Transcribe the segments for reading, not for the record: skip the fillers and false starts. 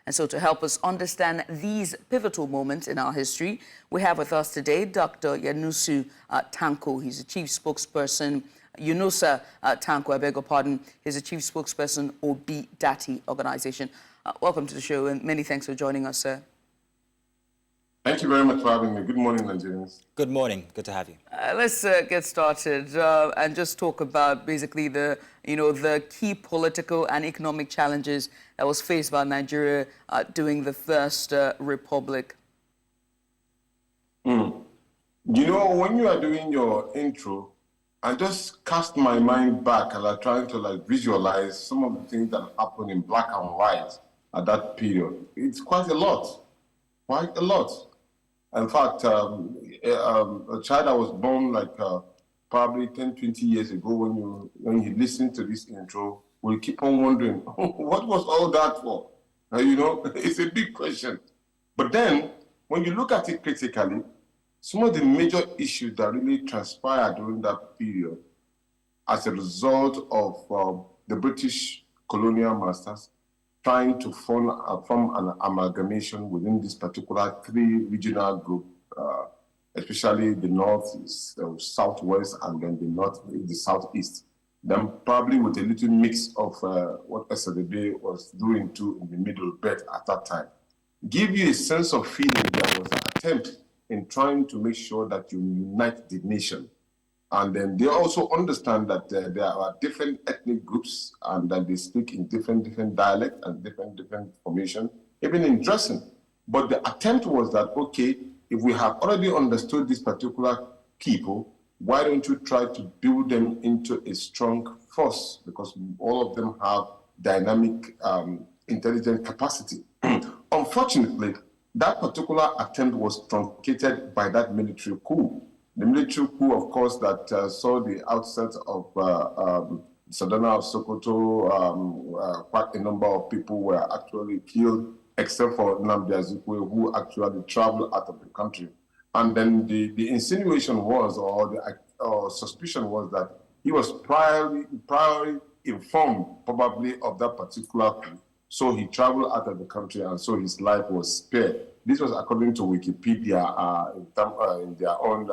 And so to help us understand these pivotal moments in our history, we have with us today Dr. Yunusa Tanko. He's the chief spokesperson. Yunusa Tanko, I beg your pardon. He's the chief spokesperson, Obi-Datti organization. Welcome to the show, and many thanks for joining us, sir. Thank you very much for having me. Good morning, Nigerians. Good morning. Good to have you. Let's get started and just talk about basically the key political and economic challenges that was faced by Nigeria during the First Republic. You know, when you are doing your intro, I just cast my mind back and I'm trying to visualize some of the things that happened in black and white at that period. It's quite a lot, quite a lot. In fact, a child that was born probably 10, 20 years ago, when you listen to this intro, will keep on wondering, what was all that for? It's a big question. But then, when you look at it critically, some of the major issues that really transpired during that period as a result of the British colonial masters trying to form an amalgamation within this particular three regional group, especially the north, southwest, and then the southeast. Then probably with a little mix of what SLB was doing too in the middle belt at that time. Give you a sense of feeling there was an attempt in trying to make sure that you unite the nation. And then they also understand that there are different ethnic groups and that they speak in different dialects and different formation, even in dressing. But the attempt was that, okay, if we have already understood these particular people, why don't you try to build them into a strong force? Because all of them have dynamic intelligent capacity. Unfortunately, that particular attempt was truncated by that military coup. The military coup, of course, that saw the outset of Southern of Sokoto, quite a number of people were actually killed, except for Nnamdi Azikiwe, who actually traveled out of the country. And then the insinuation was, or the suspicion was that he was priorly informed, probably, of that particular coup. So he traveled out of the country, and so his life was spared. This was according to Wikipedia in their own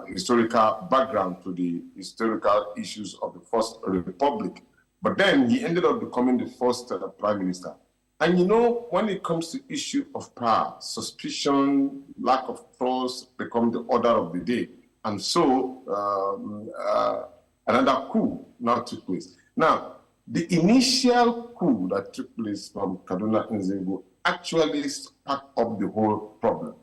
historical background to the historical issues of the First Republic. But then he ended up becoming the first prime minister. And when it comes to issue of power, suspicion, lack of trust become the order of the day. And so another coup now took place. Now, the initial coup that took place from Kaduna Nzengo actually sparked up the whole problem.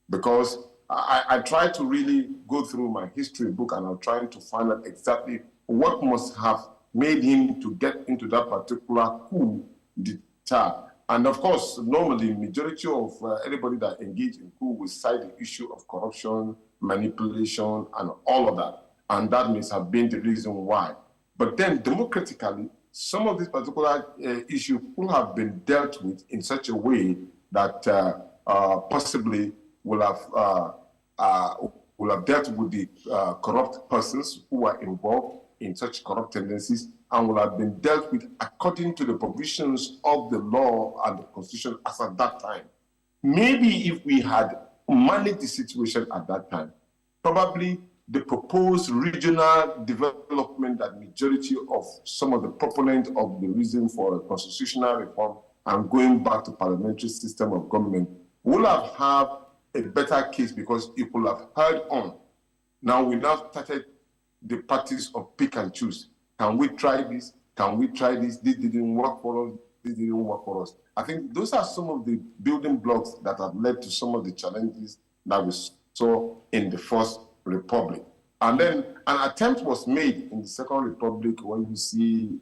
Because I tried to really go through my history book and I'm trying to find out exactly what must have made him to get into that particular coup d'etat. And of course, normally, majority of anybody that engaged in coup will cite the issue of corruption, manipulation, and all of that. And that may have been the reason why. But then, democratically, some of these particular issues could have been dealt with in such a way that possibly will have dealt with the corrupt persons who are involved in such corrupt tendencies and will have been dealt with according to the provisions of the law and the constitution as at that time. Maybe if we had managed the situation at that time, probably the proposed regional development that majority of some of the proponents of the reason for a constitutional reform and going back to parliamentary system of government will have had a better case because it will have held on. Now we now started the practice of pick and choose. Can we try this? Can we try this? This didn't work for us. This didn't work for us. I think those are some of the building blocks that have led to some of the challenges that we saw in the First Republic. And then an attempt was made in the Second Republic when you see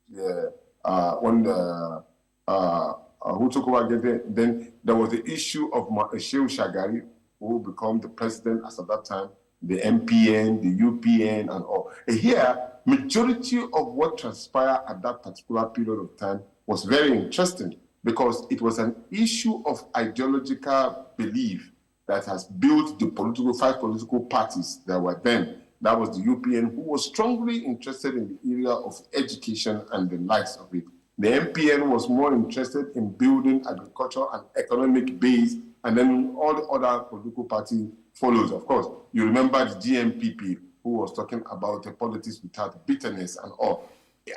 who took over. Then there was the issue of Shehu Shagari, who became the president as at that time, the MPN, the UPN, and all. Here, majority of what transpired at that particular period of time was very interesting because it was an issue of ideological belief that has built the five political parties that were then. That was the UPN, who was strongly interested in the area of education and the likes of it. The MPN was more interested in building agriculture and economic base, and then all the other political parties follows. Of course, you remember the GMPP, who was talking about the politics without bitterness and all.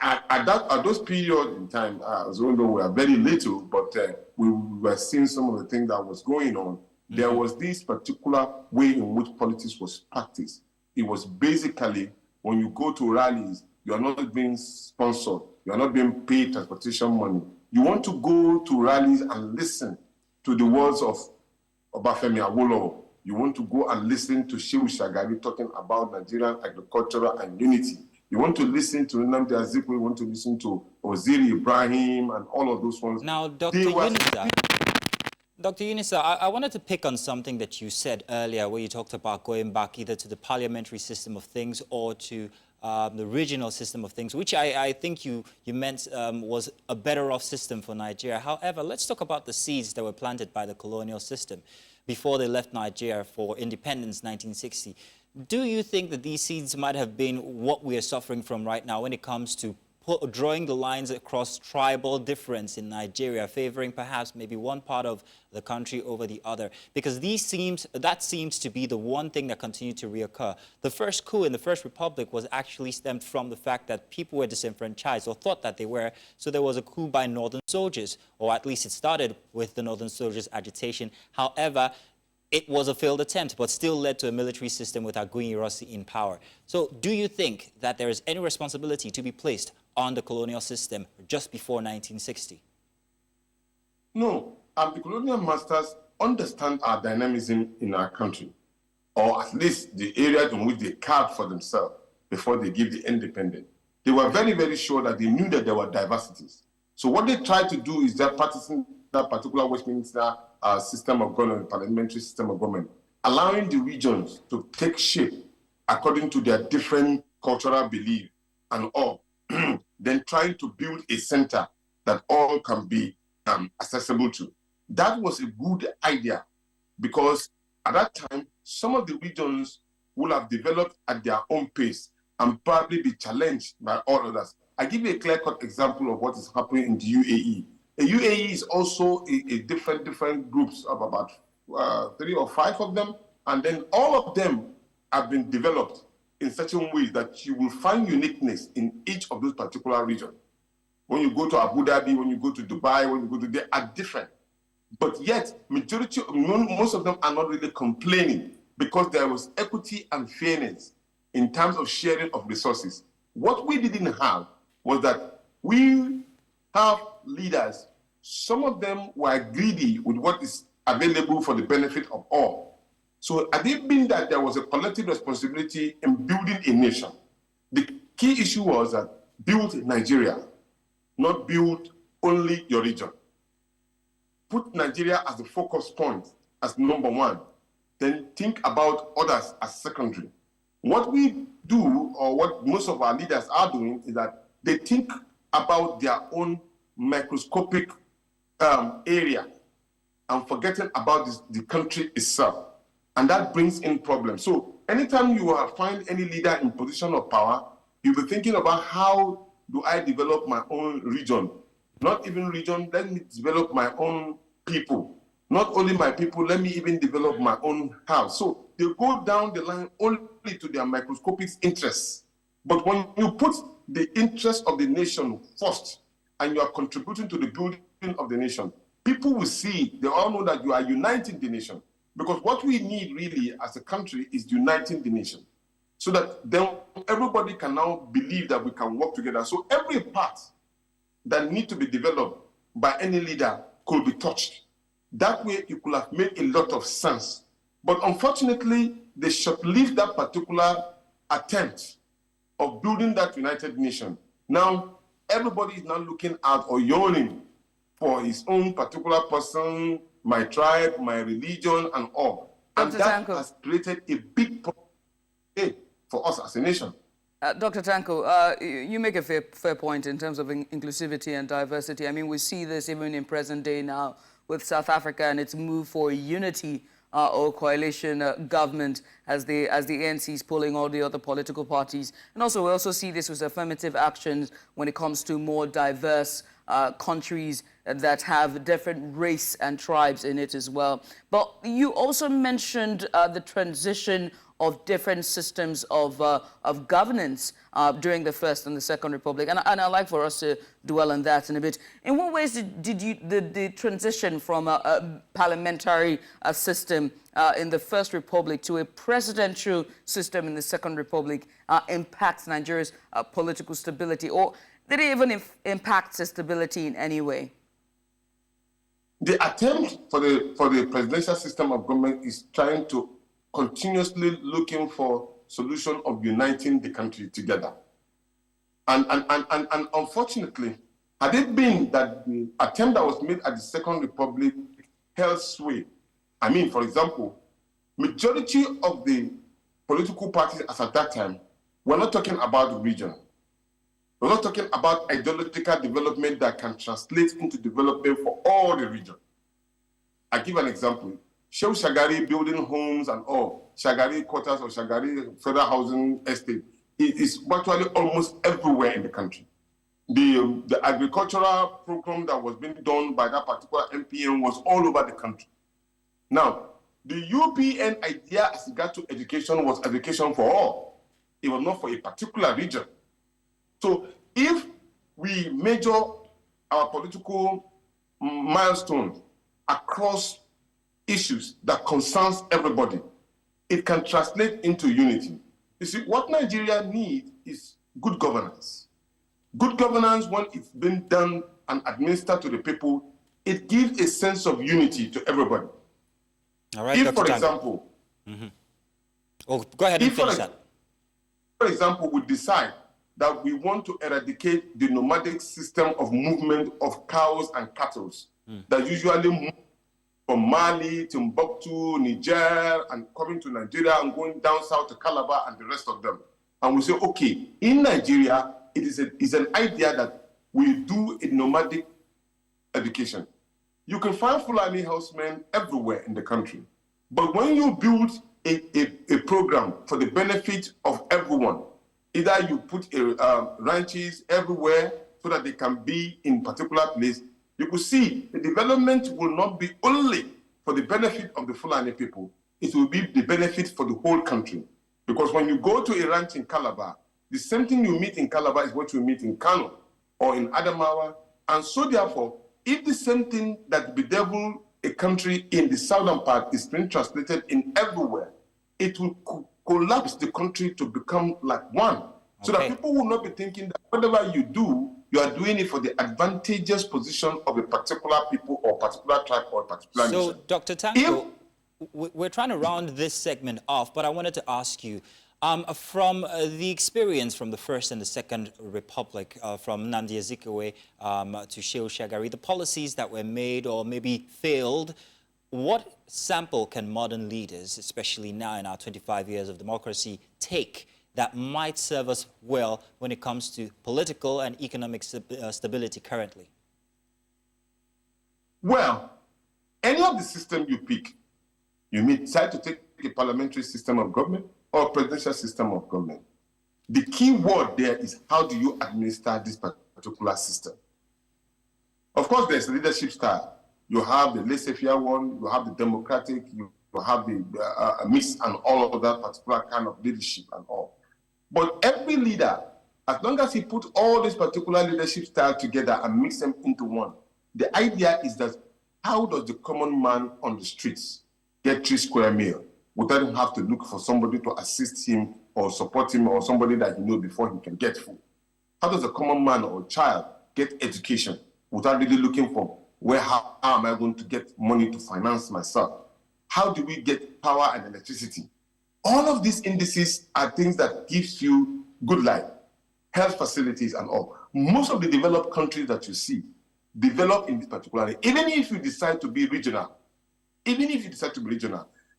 At those periods in time, as we know, we are very little, but we were seeing some of the things that was going on. Mm-hmm. There was this particular way in which politics was practiced. It was basically, when you go to rallies, you are not being sponsored, you are not being paid transportation money. You want to go to rallies and listen to the words of Obafemi Awolowo. You want to go and listen to Shehu Shagari talking about Nigerian agriculture and unity. You want to listen to Nnamdi Azikiwe, you want to listen to Oziri Ibrahim and all of those ones. Now, Dr. Yunusa, I wanted to pick on something that you said earlier, where you talked about going back either to the parliamentary system of things or to the regional system of things, which I think you meant was a better off system for Nigeria. However, let's talk about the seeds that were planted by the colonial system before they left Nigeria for independence, 1960. Do you think that these seeds might have been what we are suffering from right now when it comes to drawing the lines across tribal difference in Nigeria, favoring perhaps maybe one part of the country over the other? Because that seems to be the one thing that continued to reoccur. The first coup in the First Republic was actually stemmed from the fact that people were disenfranchised, or thought that they were, so there was a coup by northern soldiers, or at least it started with the northern soldiers' agitation. However, it was a failed attempt, but still led to a military system with Aguiyi Ironsi in power. So do you think that there is any responsibility to be placed on the colonial system just before 1960? No, the colonial masters understand our dynamism in our country, or at least the areas in which they carved for themselves before they give the independence. They were very, very sure that they knew that there were diversities. So what they tried to do is that practicing that particular Westminster system of government, parliamentary system of government, allowing the regions to take shape according to their different cultural beliefs and all, then trying to build a center that all can be accessible to. That was a good idea, because at that time, some of the regions would have developed at their own pace and probably be challenged by all others. I give you a clear-cut example of what is happening in the UAE. The UAE is also a different groups of about 3 or 5 of them, and then all of them have been developed in certain ways that you will find uniqueness in each of those particular regions. When you go to Abu Dhabi, when you go to Dubai, when you go to, they are different. But yet, most of them are not really complaining, because there was equity and fairness in terms of sharing of resources. What we didn't have was that we have leaders, some of them were greedy with what is available for the benefit of all. So had it been that there was a collective responsibility in building a nation, the key issue was that build Nigeria, not build only your region. Put Nigeria as the focus point, as number one, then think about others as secondary. What we do, or what most of our leaders are doing, is that they think about their own microscopic area and forgetting about the country itself. And that brings in problems. So anytime you find any leader in position of power, you'll be thinking about, how do I develop my own region? Not even region, let me develop my own people. Not only my people, let me even develop my own house. So they go down the line only to their microscopic interests. But when you put the interest of the nation first, and you are contributing to the building of the nation, people will see, they all know that you are uniting the nation. Because what we need really as a country is uniting the nation, so that then everybody can now believe that we can work together. So every part that needs to be developed by any leader could be touched. That way it could have made a lot of sense. But unfortunately, they shoplift that particular attempt of building that united nation. Now, everybody is now looking out or yearning for his own particular person, my tribe, my religion, and all. And that has created a big problem for us as a nation. Dr. Tanko, you make a fair point in terms of inclusivity and diversity. I mean, we see this even in present day now with South Africa and its move for unity or coalition government as the ANC is pulling all the other political parties. And also, we also see this with affirmative actions when it comes to more diverse countries that have different race and tribes in it as well. But you also mentioned the transition of different systems of governance during the First and the Second Republic. And I'd like for us to dwell on that in a bit. In what ways did the transition from a parliamentary system in the First Republic to a presidential system in the Second Republic impact Nigeria's political stability? Or did it even impact its stability in any way? The attempt for the presidential system of government is trying to continuously looking for solution of uniting the country together. And unfortunately, had it been that the attempt that was made at the Second Republic held sway, I mean, for example, majority of the political parties as at that time were not talking about the region. We're not talking about ideological development that can translate into development for all the region. I give an example. Shehu Shagari building homes and all, Shagari quarters or Shagari federal housing estate, it is virtually almost everywhere in the country. The agricultural program that was being done by that particular MPN was all over the country. Now, the UPN idea as regards to education was education for all. It was not for a particular region. So if we measure our political milestones across issues that concerns everybody, it can translate into unity. You see, what Nigeria needs is good governance. Good governance, when it's been done and administered to the people, it gives a sense of unity to everybody. All right, if, Dr. for Tanko. example, oh, go ahead and finish that. For example, we decide that we want to eradicate the nomadic system of movement of cows and cattle that usually move from Mali, Timbuktu, Niger, and coming to Nigeria and going down south to Calabar and the rest of them. And we say, okay, in Nigeria, it is an idea that we do a nomadic education. You can find Fulani housemen everywhere in the country. But when you build a program for the benefit of everyone, either you put ranches everywhere so that they can be in particular place, you could see the development will not be only for the benefit of the Fulani people, it will be the benefit for the whole country. Because when you go to a ranch in Calabar, the same thing you meet in Calabar is what you meet in Kano or in Adamawa. And so therefore, if the same thing that bedevil a country in the southern part is being translated in everywhere, it will collapse the country to become like one. So that people will not be thinking that whatever you do, you are doing it for the advantageous position of a particular people or particular tribe or particular nation. So, Dr. Tanko, we're trying to round this segment off, but I wanted to ask you, from the experience from the First and the Second Republic, from Nnamdi Azikiwe to Shehu Shagari, the policies that were made or maybe failed, what sample can modern leaders, especially now in our 25 years of democracy, take that might serve us well when it comes to political and economic stability currently? Well, any of the system you pick, you may decide to take a parliamentary system of government or a presidential system of government. The key word there is how do you administer this particular system? Of course, there's a leadership style. You have the laissez-faire one, you have the democratic, you have the mix and all of that particular kind of leadership and all. But every leader, as long as he put all this particular leadership style together and mix them into one, the idea is that how does the common man on the streets get 3 square meals without him have to look for somebody to assist him or support him or somebody that he knows before he can get food? How does a common man or child get education without really looking for how am I going to get money to finance myself? How do we get power and electricity? All of these indices are things that gives you good life, health facilities and all. Most of the developed countries that you see develop in this particular area. Even if you decide to be regional,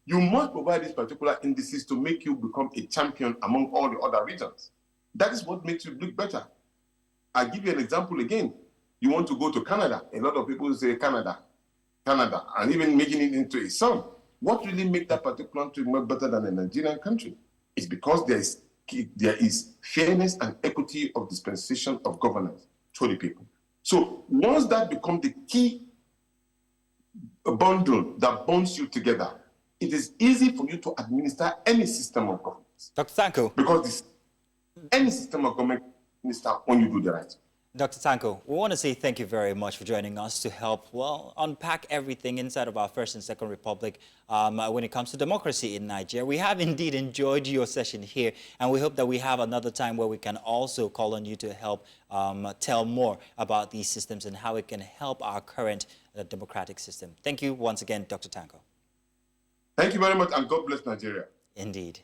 you must provide these particular indices to make you become a champion among all the other regions. That is what makes you look better. I'll give you an example again. You want to go to Canada. A lot of people say Canada, and even making it into a song. What really makes that particular country much better than a Nigerian country is because there is fairness and equity of dispensation of governance to the people. So once that becomes the key bundle that bonds you together, it is easy for you to administer any system of government. Dr. Tanko. Because any system of government minister when you do the right. Dr. Tanko, we want to say thank you very much for joining us to help, well, unpack everything inside of our First and Second Republic when it comes to democracy in Nigeria. We have indeed enjoyed your session here, and we hope that we have another time where we can also call on you to help tell more about these systems and how it can help our current democratic system. Thank you once again, Dr. Tanko. Thank you very much, and God bless Nigeria. Indeed.